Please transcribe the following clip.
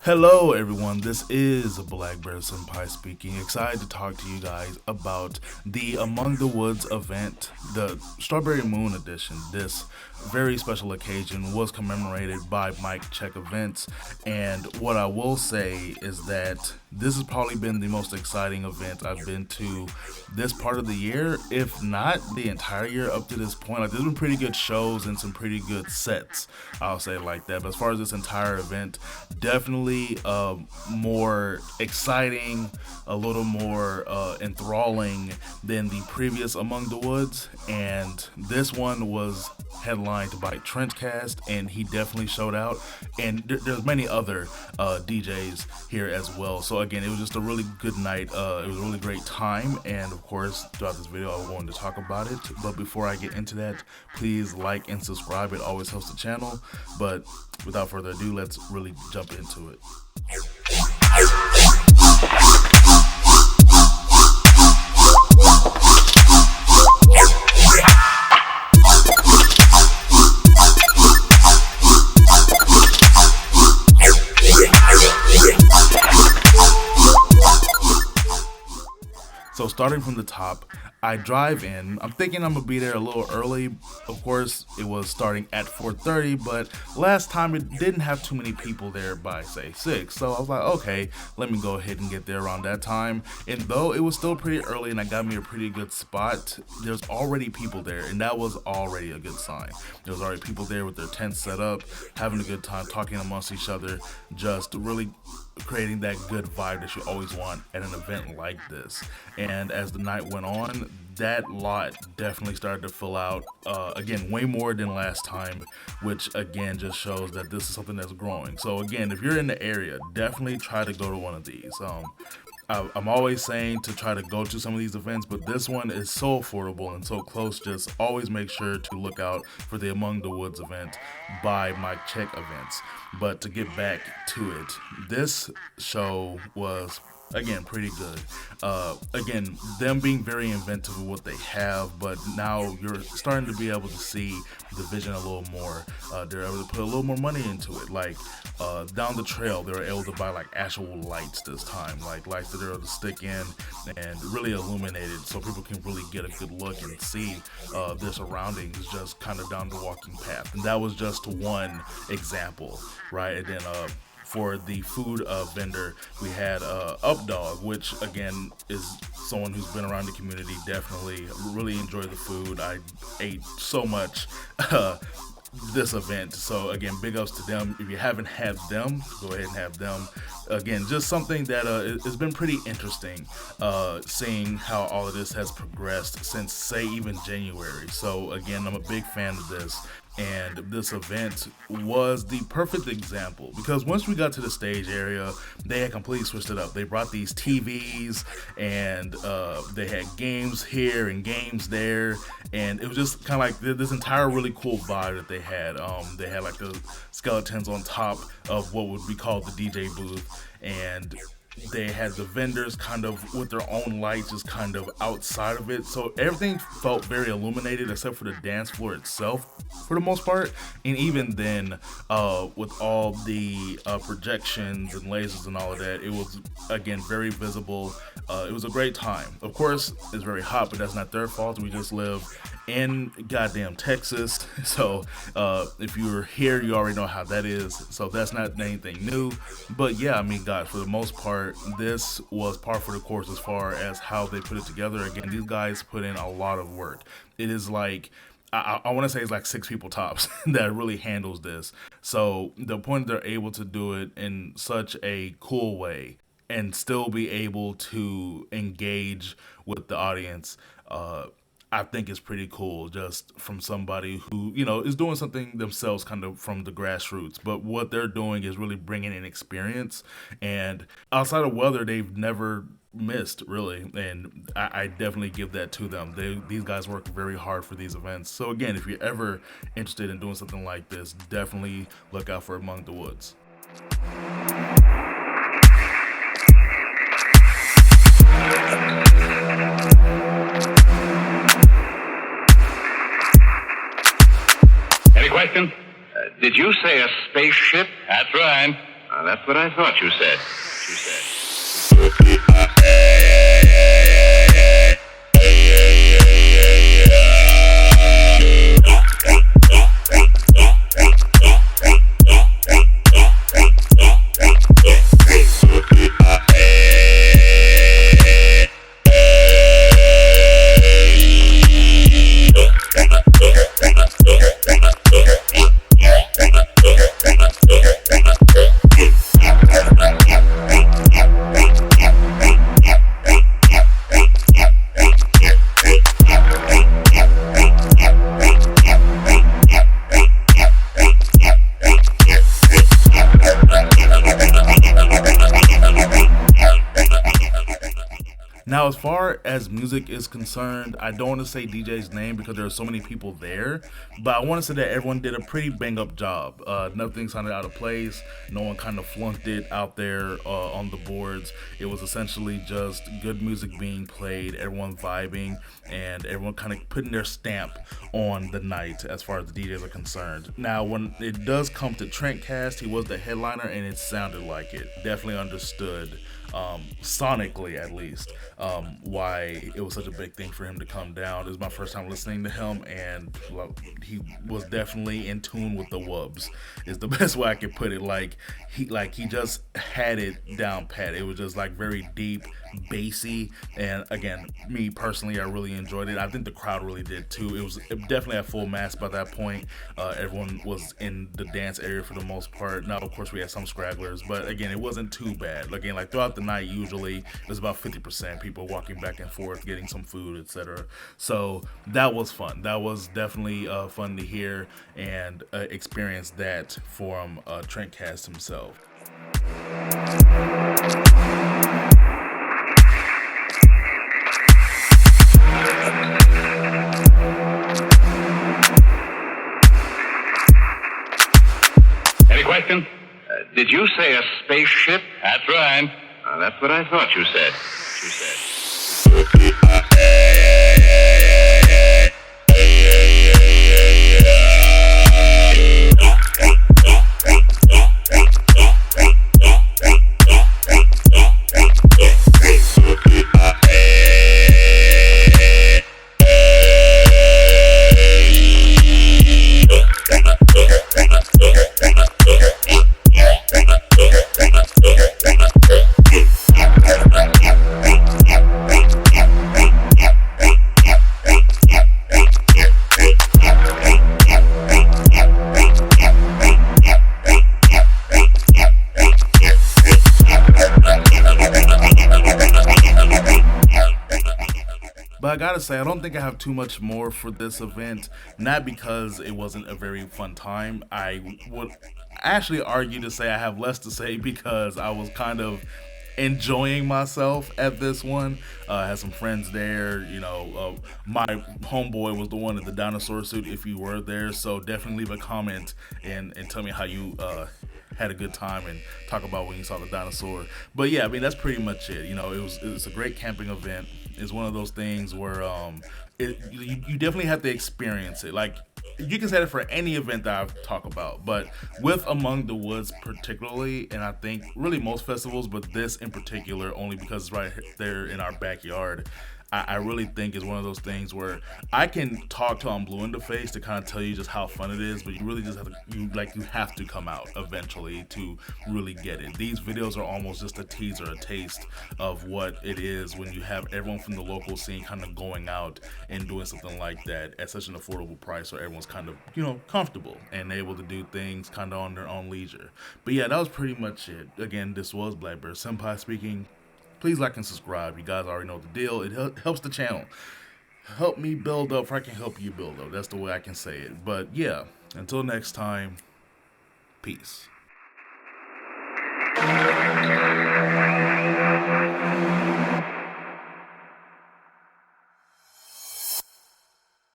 Hello everyone, this is Black Bear Senpai speaking. Excited to talk to you guys about the Among the Woods event, the Strawberry Moon edition. This very special occasion was commemorated by Mike Check Events, and what I will say is that this has probably been the most exciting event I've been to this part of the year, if not the entire year up to this point. Like, there's been pretty good shows and some pretty good sets, I'll say it like that. But as far as this entire event, definitely more exciting, a little more enthralling than the previous Among the Woods. And this one was headlined by Trenchcast, and he definitely showed out. And there's many other DJs here as well. So again, it was just a really good night. It was a really great time, and of course, throughout this video, I wanted to talk about it. But before I get into that, please like and subscribe. It always helps the channel. But without further ado, let's really jump into it. So starting from the top, I drive in. I'm thinking I'm gonna be there a little early. Of course, it was starting at 4:30, but last time it didn't have too many people there by say 6. So I was like, okay, let me go ahead and get there around that time. And though it was still pretty early and I got me a pretty good spot, there's already people there, and that was already a good sign. There was already people there with their tents set up, having a good time, talking amongst each other, just really creating that good vibe that you always want at an event like this. And as the night went on, that lot definitely started to fill out, again, way more than last time, which again just shows that this is something that's growing. So again, if you're in the area, definitely try to go to one of these. I'm always saying to try to go to some of these events, but this one is so affordable and so close. Just always make sure to look out for the Among the Woods event by Mike Check Events. But to get back to it, this show was, again, pretty good. Again, them being very inventive with what they have, but now you're starting to be able to see the vision a little more. They're able to put a little more money into it. Like, down the trail, they were able to buy like actual lights this time, like lights that they're able to stick in and really illuminated, so people can really get a good look and see their surroundings just kind of down the walking path. And that was just one example, right? And then for the food vendor, we had Updog, which again is someone who's been around the community. Definitely really enjoyed the food. I ate so much this event, so again, big ups to them. If you haven't had them, go ahead and have them. Again, just something that has been pretty interesting, seeing how all of this has progressed since, say, even January. So again, I'm a big fan of this, and this event was the perfect example, because once we got to the stage area, they had completely switched it up. They brought these TVs, and they had games here and games there, and it was just kind of like this entire really cool vibe that they had. They had like the skeletons on top of what would be called the DJ booth, and they had the vendors kind of with their own lights just kind of outside of it. So everything felt very illuminated except for the dance floor itself for the most part. And even then, with all the projections and lasers and all of that, it was, again, very visible. It was a great time. Of course, it's very hot, but that's not their fault. We just live in goddamn Texas. So if you're here, you already know how that is. So that's not anything new. But yeah, I mean, God, for the most part, this was par for the course as far as how they put it together. Again, these guys put in a lot of work. It is like, I want to say it's like 6 people tops that really handles this. So the point they're able to do it in such a cool way and still be able to engage with the audience, I think is pretty cool, just from somebody who, you know, is doing something themselves kind of from the grassroots. But what they're doing is really bringing in experience. And outside of weather, they've never missed, really. And I definitely give that to them. These guys work very hard for these events. So again, if you're ever interested in doing something like this, definitely look out for Among the Woods. Any question? Did you say a spaceship? That's right. That's what I thought you said. Now, as far as music is concerned, I don't want to say DJ's name because there are so many people there, but I want to say that everyone did a pretty bang up job. Nothing sounded out of place. No one kind of flunked it out there on the boards. It was essentially just good music being played, everyone vibing, and everyone kind of putting their stamp on the night as far as the DJs are concerned. Now, when it does come to Trent Cast, he was the headliner, and it sounded like it. Definitely understood. Sonically at least, why it was such a big thing for him to come down. It was my first time listening to him, and well, he was definitely in tune with the wubs. Is the best way I could put it. He just had it down pat. It was just like very deep, bassy, and again, me personally, I really enjoyed it. I think the crowd really did too. It was definitely at full mass by that point. Everyone was in the dance area for the most part. Now, of course, we had some scragglers, but again, it wasn't too bad. Again, like throughout the night, usually it was about 50% people walking back and forth, getting some food, etc. So that was fun. That was definitely fun to hear and experience that from Trent Cast himself. Any question? Did you say a spaceship? That's right. That's what I thought you said. But I gotta say, I don't think I have too much more for this event. Not because it wasn't a very fun time. I would actually argue to say I have less to say because I was kind of enjoying myself at this one. I had some friends there. My homeboy was the one in the dinosaur suit. If you were there, so definitely leave a comment and tell me how you had a good time and talk about when you saw the dinosaur. But yeah, I mean that's pretty much it. It was a great camping event. It's one of those things where you definitely have to experience it. Like you can say that for any event that I've talked about, but with Among the Woods particularly, and I think really most festivals, but this in particular only because it's right there in our backyard. I really think is one of those things where I can talk till I'm blue in the face to kind of tell you just how fun it is, but you really just have to you have to come out eventually to really get it. These videos are almost just a teaser, a taste of what it is when you have everyone from the local scene kind of going out and doing something like that at such an affordable price, where everyone's kind of comfortable and able to do things kind of on their own leisure. But yeah, that was pretty much it. Again, this was Blackbird Senpai speaking. Please like and subscribe. You guys already know the deal. It helps the channel. Help me build up, if I can help you build up. That's the way I can say it. But yeah, until next time, peace.